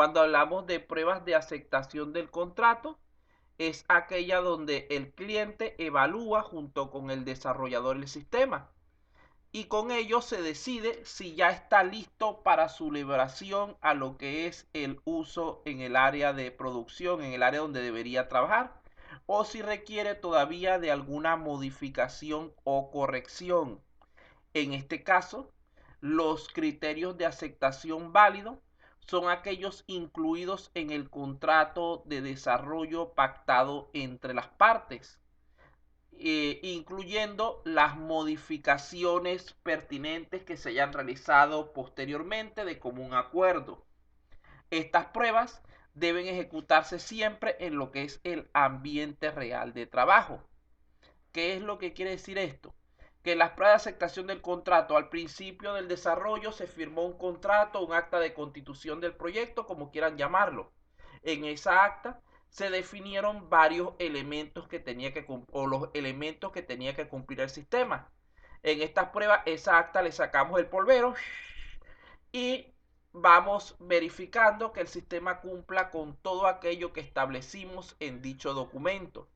Cuando hablamos de pruebas de aceptación del contrato, es aquella donde el cliente evalúa junto con el desarrollador el sistema y con ello se decide si ya está listo para su liberación a lo que es el uso en el área de producción, en el área donde debería trabajar, o si requiere todavía de alguna modificación o corrección. En este caso, los criterios de aceptación válido son aquellos incluidos en el contrato de desarrollo pactado entre las partes, incluyendo las modificaciones pertinentes que se hayan realizado posteriormente de común acuerdo. Estas pruebas deben ejecutarse siempre en lo que es el ambiente real de trabajo. ¿Qué es lo que quiere decir esto? Que en las pruebas de aceptación del contrato, al principio del desarrollo se firmó un contrato, un acta de constitución del proyecto, como quieran llamarlo. En esa acta se definieron varios elementos que tenía que o los elementos que tenía que cumplir el sistema. En estas pruebas, esa acta le sacamos el polvero y vamos verificando que el sistema cumpla con todo aquello que establecimos en dicho documento.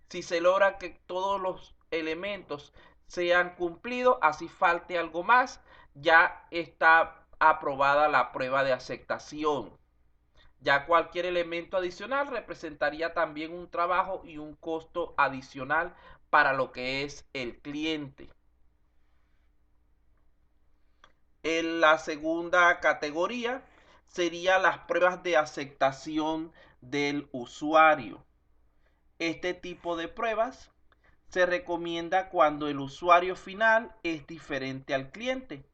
Si se logra que todos los elementos sean cumplidos, así falte algo más, ya está aprobada la prueba de aceptación. Ya cualquier elemento adicional representaría también un trabajo y un costo adicional para lo que es el cliente. En la segunda categoría sería las pruebas de aceptación del usuario. Este tipo de pruebas se recomienda cuando el usuario final es diferente al cliente,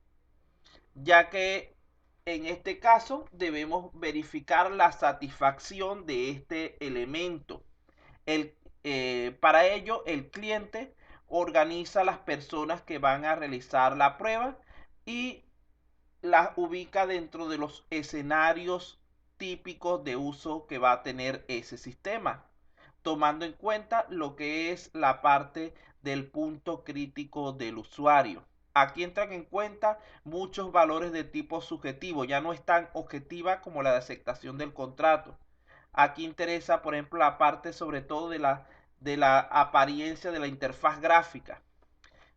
ya que en este caso debemos verificar la satisfacción de este elemento. Para ello, el cliente organiza las personas que van a realizar la prueba y las ubica dentro de los escenarios típicos de uso que va a tener ese sistema, tomando en cuenta lo que es la parte del punto crítico del usuario. Aquí entran en cuenta muchos valores de tipo subjetivo, ya no es tan objetiva como la de aceptación del contrato. Aquí interesa, por ejemplo, la parte sobre todo de la apariencia de la interfaz gráfica,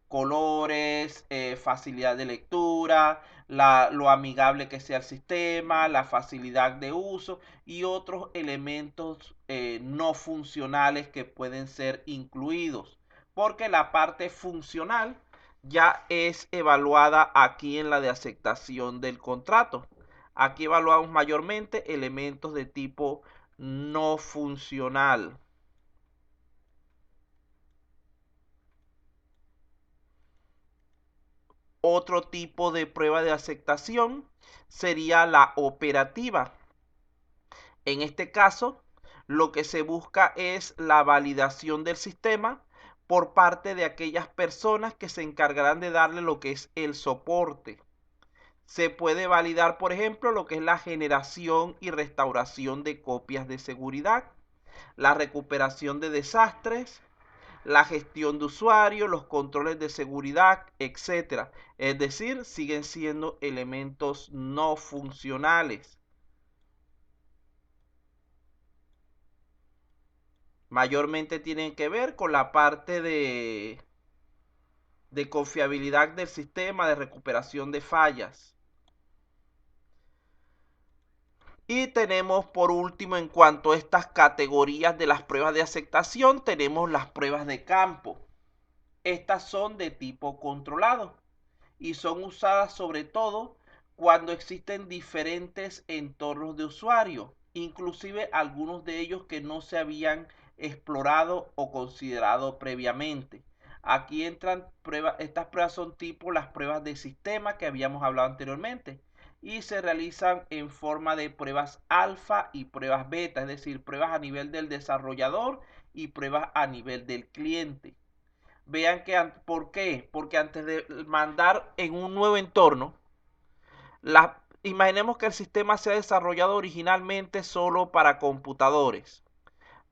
colores, facilidad de lectura, lo amigable que sea el sistema, la facilidad de uso y otros elementos no funcionales que pueden ser incluidos, porque la parte funcional ya es evaluada aquí en la de aceptación del contrato. Aquí evaluamos mayormente elementos de tipo no funcional. Otro tipo de prueba de aceptación sería la operativa. En este caso, lo que se busca es la validación del sistema por parte de aquellas personas que se encargarán de darle lo que es el soporte. Se puede validar, por ejemplo, lo que es la generación y restauración de copias de seguridad, la recuperación de desastres, la gestión de usuarios, los controles de seguridad, etcétera. Es decir, siguen siendo elementos no funcionales. Mayormente tienen que ver con la parte de confiabilidad del sistema, de recuperación de fallas. Y tenemos por último, en cuanto a estas categorías de las pruebas de aceptación, tenemos las pruebas de campo. Estas son de tipo controlado y son usadas sobre todo cuando existen diferentes entornos de usuario, inclusive algunos de ellos que no se habían explorado o considerado previamente. Aquí entran pruebas, estas pruebas son tipo las pruebas de sistema que habíamos hablado anteriormente y se realizan en forma de pruebas alfa y pruebas beta, es decir, pruebas a nivel del desarrollador y pruebas a nivel del cliente. Vean que, ¿por qué? Porque antes de mandar en un nuevo entorno, imaginemos que el sistema se ha desarrollado originalmente solo para computadores,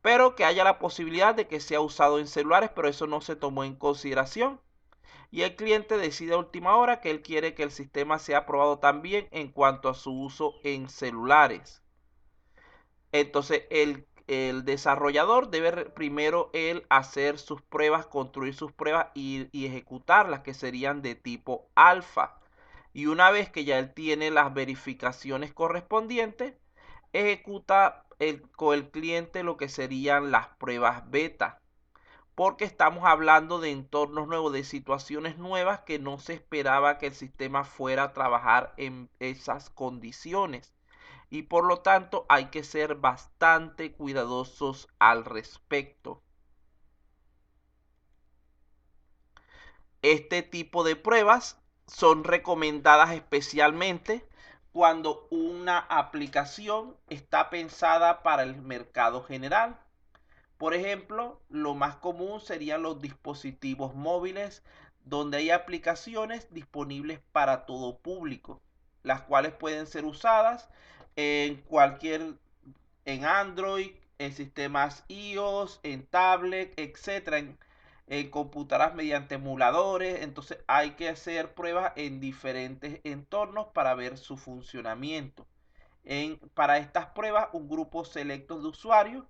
pero que haya la posibilidad de que sea usado en celulares, pero eso no se tomó en consideración. Y el cliente decide a última hora que él quiere que el sistema sea aprobado también en cuanto a su uso en celulares. Entonces el desarrollador debe primero él hacer sus pruebas, construir sus pruebas y ejecutarlas, que serían de tipo alfa. Y una vez que ya él tiene las verificaciones correspondientes, ejecuta con el cliente lo que serían las pruebas beta, porque estamos hablando de entornos nuevos, de situaciones nuevas que no se esperaba que el sistema fuera a trabajar en esas condiciones. Y por lo tanto hay que ser bastante cuidadosos al respecto. Este tipo de pruebas son recomendadas especialmente cuando una aplicación está pensada para el mercado general. Por ejemplo, lo más común serían los dispositivos móviles, donde hay aplicaciones disponibles para todo público, las cuales pueden ser usadas en en Android, en sistemas iOS, en tablet, etcétera, en computadoras mediante emuladores. Entonces hay que hacer pruebas en diferentes entornos para ver su funcionamiento. Para estas pruebas, un grupo selecto de usuarios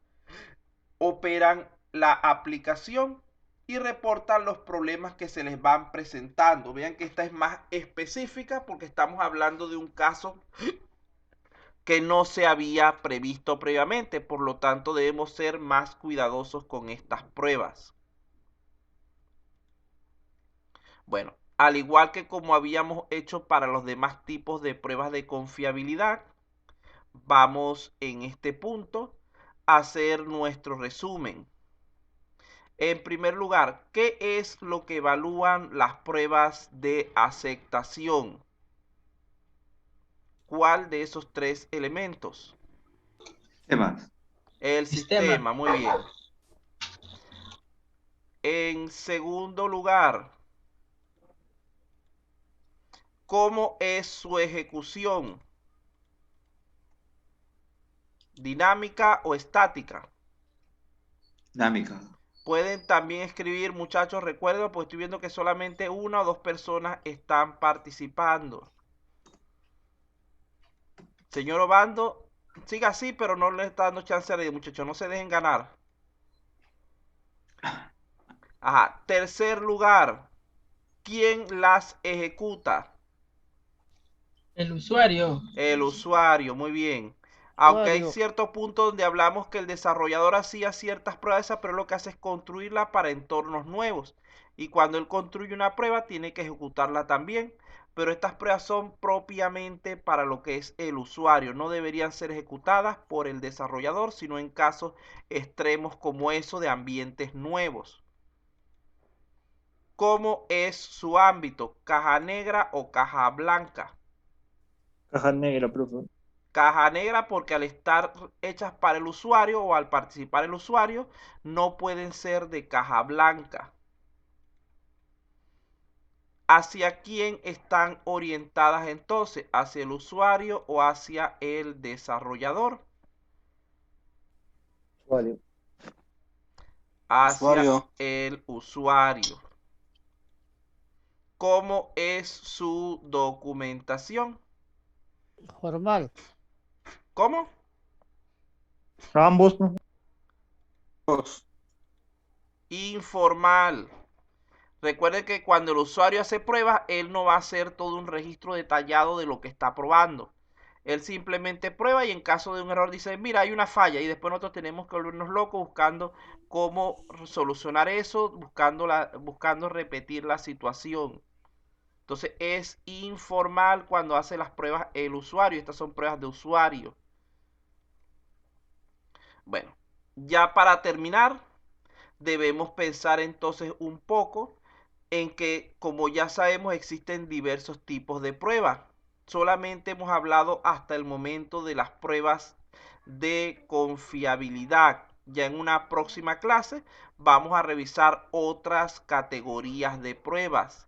operan la aplicación y reportan los problemas que se les van presentando. Vean que esta es más específica porque estamos hablando de un caso que no se había previsto previamente, por lo tanto debemos ser más cuidadosos con estas pruebas. Bueno, al igual que como habíamos hecho para los demás tipos de pruebas de confiabilidad, vamos en este punto a hacer nuestro resumen. En primer lugar, ¿qué es lo que evalúan las pruebas de aceptación? ¿Cuál de esos tres elementos? Temas. El Sistema. sistema, muy bien. En segundo lugar, ¿cómo es su ejecución? ¿Dinámica o estática? Dinámica. Pueden también escribir, muchachos, recuerden, pues estoy viendo que solamente una o dos personas están participando. Señor Obando, siga así, pero no le está dando chance a nadie, muchachos, no se dejen ganar. Ajá, tercer lugar, ¿quién las ejecuta? El usuario. El usuario, muy bien. Aunque hay cierto punto donde hablamos que el desarrollador hacía ciertas pruebas, pero lo que hace es construirla para entornos nuevos. Y cuando él construye una prueba, tiene que ejecutarla también. Pero estas pruebas son propiamente para lo que es el usuario. No deberían ser ejecutadas por el desarrollador, sino en casos extremos como eso de ambientes nuevos. ¿Cómo es su ámbito? ¿Caja negra o caja blanca? Caja negra, profe. Caja negra porque al estar hechas para el usuario o al participar el usuario, no pueden ser de caja blanca. ¿Hacia quién están orientadas entonces? ¿Hacia el usuario o hacia el desarrollador? Usuario. Hacia el usuario. ¿Cómo es su documentación? Formal. ¿Cómo? Ambos, profe. Informal. Recuerde que cuando el usuario hace pruebas, él no va a hacer todo un registro detallado de lo que está probando. Él simplemente prueba y en caso de un error dice, mira, hay una falla, y después nosotros tenemos que volvernos locos buscando cómo solucionar eso, buscando repetir la situación. Entonces es informal cuando hace las pruebas el usuario. Estas son pruebas de usuario. Bueno, ya para terminar, debemos pensar entonces un poco en que, como ya sabemos, existen diversos tipos de pruebas. Solamente hemos hablado hasta el momento de las pruebas de confiabilidad. Ya en una próxima clase vamos a revisar otras categorías de pruebas,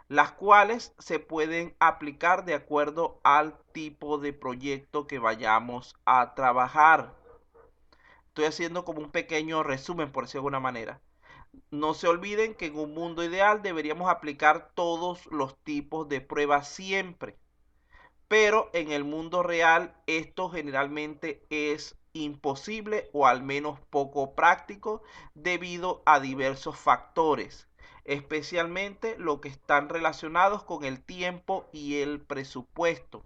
las cuales se pueden aplicar de acuerdo al tipo de proyecto que vayamos a trabajar. Estoy haciendo como un pequeño resumen, por decirlo de alguna manera. No se olviden que en un mundo ideal deberíamos aplicar todos los tipos de pruebas siempre. Pero en el mundo real esto generalmente es imposible o al menos poco práctico debido a diversos factores, especialmente los que están relacionados con el tiempo y el presupuesto.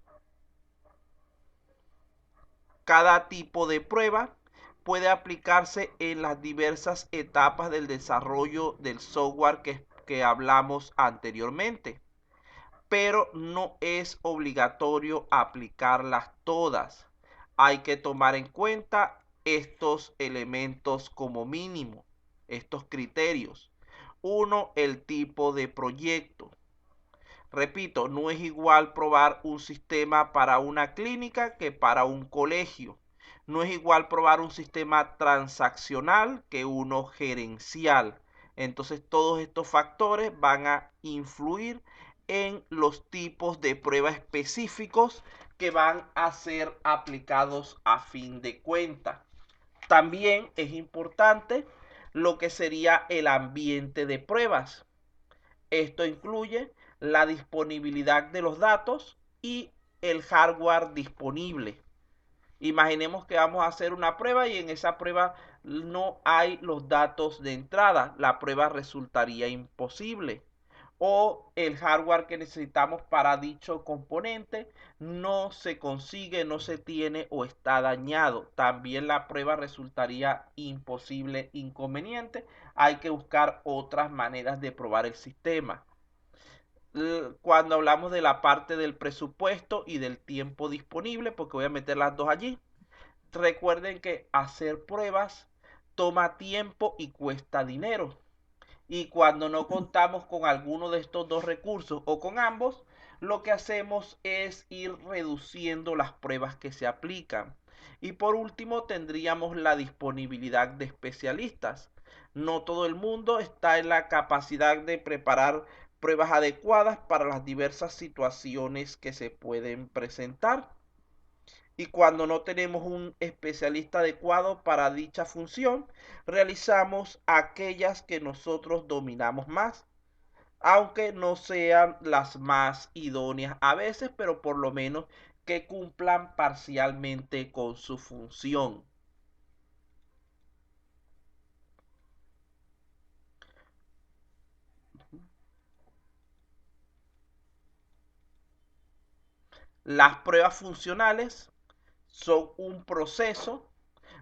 Cada tipo de prueba puede aplicarse en las diversas etapas del desarrollo del software que hablamos anteriormente, pero no es obligatorio aplicarlas todas. Hay que tomar en cuenta estos elementos como mínimo, estos criterios. 1. El tipo de proyecto. Repito, no es igual probar un sistema para una clínica que para un colegio. No es igual probar un sistema transaccional que uno gerencial. Entonces todos estos factores van a influir en los tipos de pruebas específicos que van a ser aplicados a fin de cuentas. También es importante lo que sería el ambiente de pruebas. Esto incluye la disponibilidad de los datos y el hardware disponible. Imaginemos que vamos a hacer una prueba y en esa prueba no hay los datos de entrada. La prueba resultaría imposible. O el hardware que necesitamos para dicho componente no se consigue, no se tiene o está dañado. También la prueba resultaría imposible, inconveniente. Hay que buscar otras maneras de probar el sistema. Cuando hablamos de la parte del presupuesto y del tiempo disponible, porque voy a meter las dos allí, recuerden que hacer pruebas toma tiempo y cuesta dinero. Y cuando no contamos con alguno de estos dos recursos o con ambos, lo que hacemos es ir reduciendo las pruebas que se aplican. Y por último, tendríamos la disponibilidad de especialistas. No todo el mundo está en la capacidad de preparar pruebas adecuadas para las diversas situaciones que se pueden presentar. Y cuando no tenemos un especialista adecuado para dicha función, realizamos aquellas que nosotros dominamos más, aunque no sean las más idóneas a veces, pero por lo menos que cumplan parcialmente con su función. Las pruebas funcionales son un proceso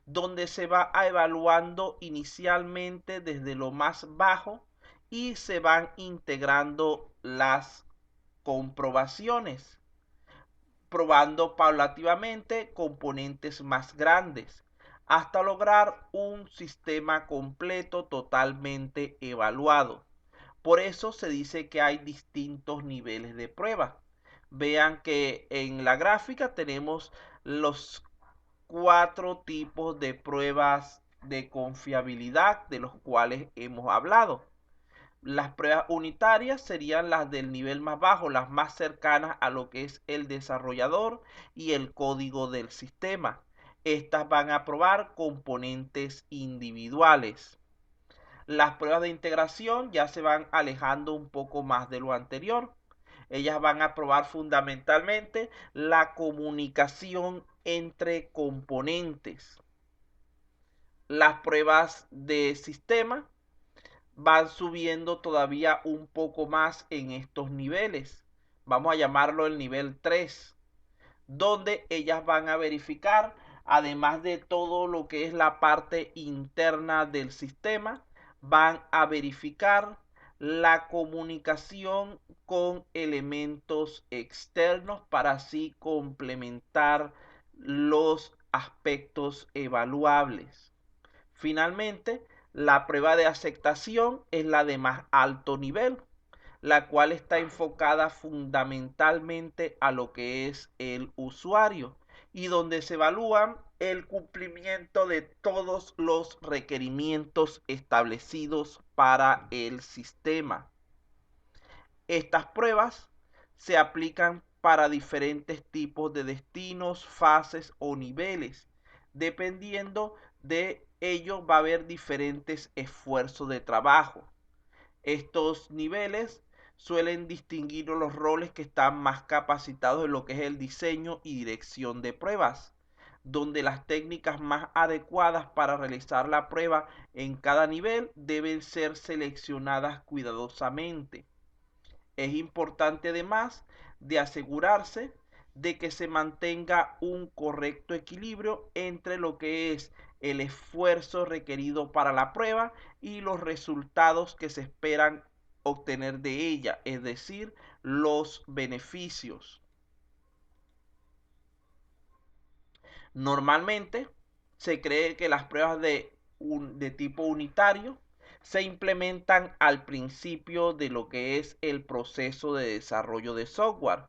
donde se va evaluando inicialmente desde lo más bajo y se van integrando las comprobaciones, probando paulativamente componentes más grandes hasta lograr un sistema completo totalmente evaluado. Por eso se dice que hay distintos niveles de prueba. Vean que en la gráfica tenemos los 4 tipos de pruebas de confiabilidad de los cuales hemos hablado. Las pruebas unitarias serían las del nivel más bajo, las más cercanas a lo que es el desarrollador y el código del sistema. Estas van a probar componentes individuales. Las pruebas de integración ya se van alejando un poco más de lo anterior. Ellas van a probar fundamentalmente la comunicación entre componentes. Las pruebas de sistema van subiendo todavía un poco más en estos niveles. Vamos a llamarlo el nivel 3, donde ellas van a verificar, además de todo lo que es la parte interna del sistema, van a verificar la comunicación con elementos externos para así complementar los aspectos evaluables. Finalmente, la prueba de aceptación es la de más alto nivel, la cual está enfocada fundamentalmente a lo que es el usuario y donde se evalúan el cumplimiento de todos los requerimientos establecidos para el sistema. Estas pruebas se aplican para diferentes tipos de destinos, fases o niveles. Dependiendo de ello va a haber diferentes esfuerzos de trabajo. Estos niveles suelen distinguir los roles que están más capacitados en lo que es el diseño y dirección de pruebas. donde las técnicas más adecuadas para realizar la prueba en cada nivel deben ser seleccionadas cuidadosamente. Es importante además de asegurarse de que se mantenga un correcto equilibrio entre lo que es el esfuerzo requerido para la prueba y los resultados que se esperan obtener de ella, es decir, los beneficios. Normalmente se cree que las pruebas de tipo unitario se implementan al principio de lo que es el proceso de desarrollo de software.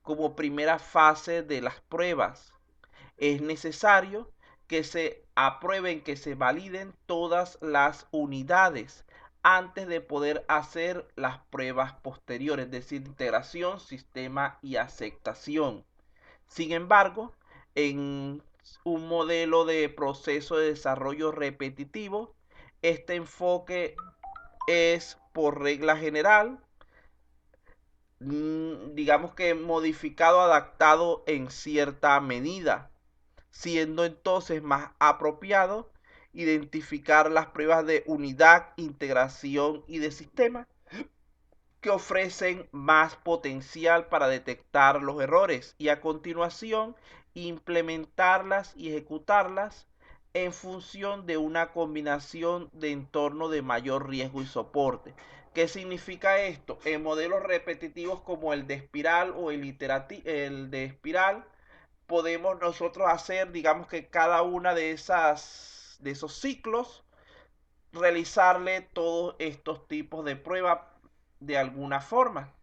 Como primera fase de las pruebas, es necesario que se aprueben, que se validen todas las unidades antes de poder hacer las pruebas posteriores, es decir, integración, sistema y aceptación. Sin embargo, en un modelo de proceso de desarrollo repetitivo, este enfoque es por regla general, digamos que modificado, adaptado en cierta medida, siendo entonces más apropiado identificar las pruebas de unidad, integración y de sistema que ofrecen más potencial para detectar los errores y a continuación implementarlas y ejecutarlas en función de una combinación de entorno de mayor riesgo y soporte. ¿Qué significa esto? En modelos repetitivos como el de espiral o el de espiral, podemos nosotros hacer, digamos que cada una de esos ciclos, realizarle todos estos tipos de pruebas de alguna forma.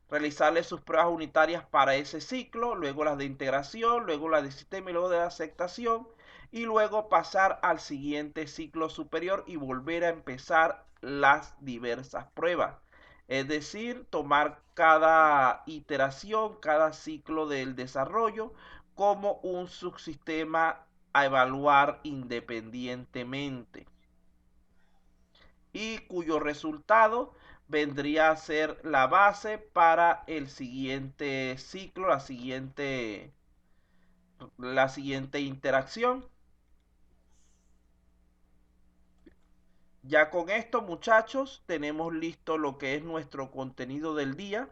Realizarle sus pruebas unitarias para ese ciclo, luego las de integración, luego las de sistema y luego de aceptación, y luego pasar al siguiente ciclo superior y volver a empezar las diversas pruebas. Es decir, tomar cada iteración, cada ciclo del desarrollo como un subsistema a evaluar independientemente y cuyo resultado vendría a ser la base para el siguiente ciclo, la siguiente interacción. Ya con esto, muchachos, tenemos listo lo que es nuestro contenido del día.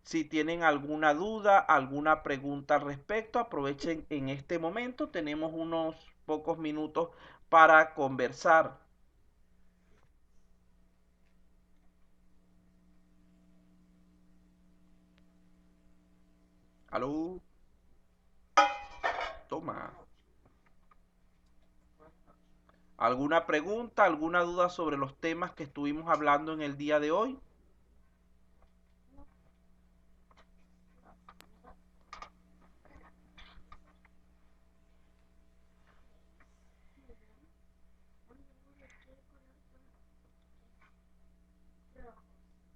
Si tienen alguna duda, alguna pregunta al respecto, aprovechen en este momento. Tenemos unos pocos minutos para conversar. ¿Aló? Toma. ¿Alguna pregunta, alguna duda sobre los temas que estuvimos hablando en el día de hoy?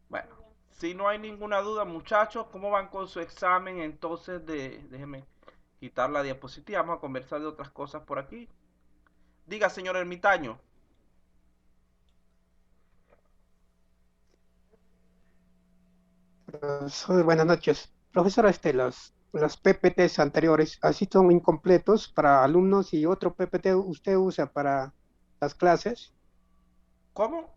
Bueno, si no hay ninguna duda, muchachos, ¿cómo van con su examen? Entonces, déjenme quitar la diapositiva. Vamos a conversar de otras cosas por aquí. Diga, señor ermitaño. Buenas noches. Profesor, los PPTs anteriores, así son incompletos para alumnos y otro PPT usted usa para las clases. ¿Cómo?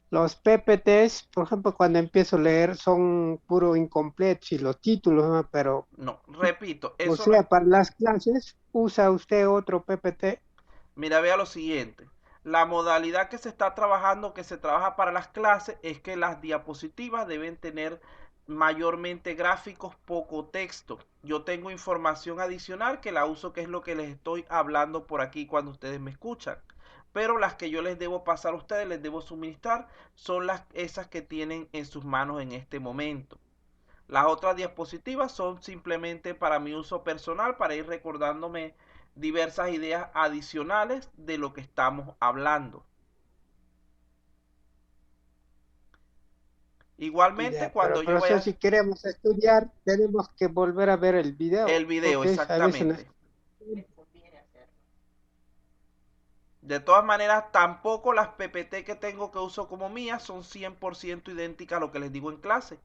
Los PPTs, por ejemplo, cuando empiezo a leer son puro incompletos y los títulos, ¿no? Pero, No, repito, o eso sea, para las clases usa usted otro PPT. Mira, vea lo siguiente. La modalidad que se está trabajando, que se trabaja para las clases, es que las diapositivas deben tener mayormente gráficos, poco texto. Yo tengo información adicional que la uso, que es lo que les estoy hablando por aquí cuando ustedes me escuchan. Pero las que yo les debo pasar a ustedes, les debo suministrar, son esas que tienen en sus manos en este momento. Las otras diapositivas son simplemente para mi uso personal, para ir recordándome diversas ideas adicionales de lo que estamos hablando. Igualmente, cuando yo Profesor, vaya si queremos estudiar, tenemos que volver a ver el el video, porque a veces exactamente. De todas maneras, tampoco las PPT que tengo que uso como mías son 100% idénticas a lo que les digo en clase.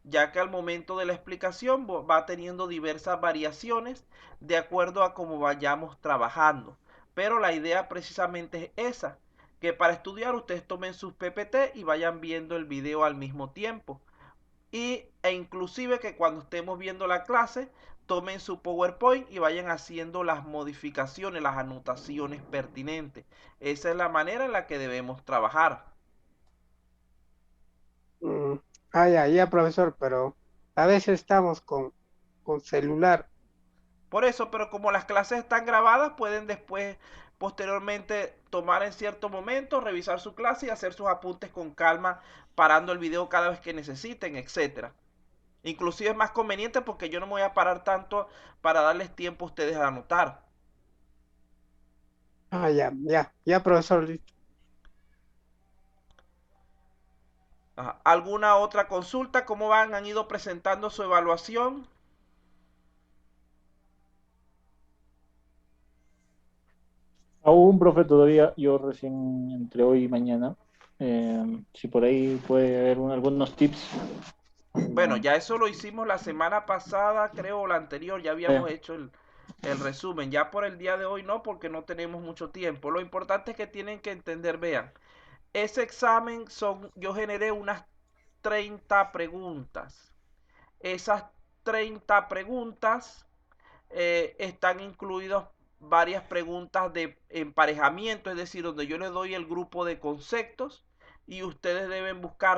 ya que al momento de la explicación va teniendo diversas variaciones de acuerdo a cómo vayamos trabajando. Pero la idea precisamente es esa, que para estudiar ustedes tomen sus PPT y vayan viendo el video al mismo tiempo. E inclusive que cuando estemos viendo la clase, tomen su PowerPoint y vayan haciendo las modificaciones, las anotaciones pertinentes. Esa es la manera en la que debemos trabajar. Ya, profesor, pero a veces estamos con celular. Por eso, pero como las clases están grabadas, pueden después, posteriormente, tomar en cierto momento, revisar su clase y hacer sus apuntes con calma, parando el video cada vez que necesiten, etcétera. Inclusive es más conveniente porque yo no me voy a parar tanto para darles tiempo a ustedes a anotar. Ya, profesor, listo. ¿Alguna otra consulta? ¿Cómo van? ¿Han ido presentando su evaluación? Aún, profe, todavía yo recién entre hoy y mañana. Si por ahí puede haber algunos tips. Bueno, ya eso lo hicimos la semana pasada, creo, o la anterior, ya habíamos hecho el resumen. Ya por el día de hoy no, porque no tenemos mucho tiempo. Lo importante es que tienen que entender, vean, ese examen yo generé unas 30 preguntas. Esas 30 preguntas están incluidas varias preguntas de emparejamiento, es decir, donde yo les doy el grupo de conceptos y ustedes deben buscar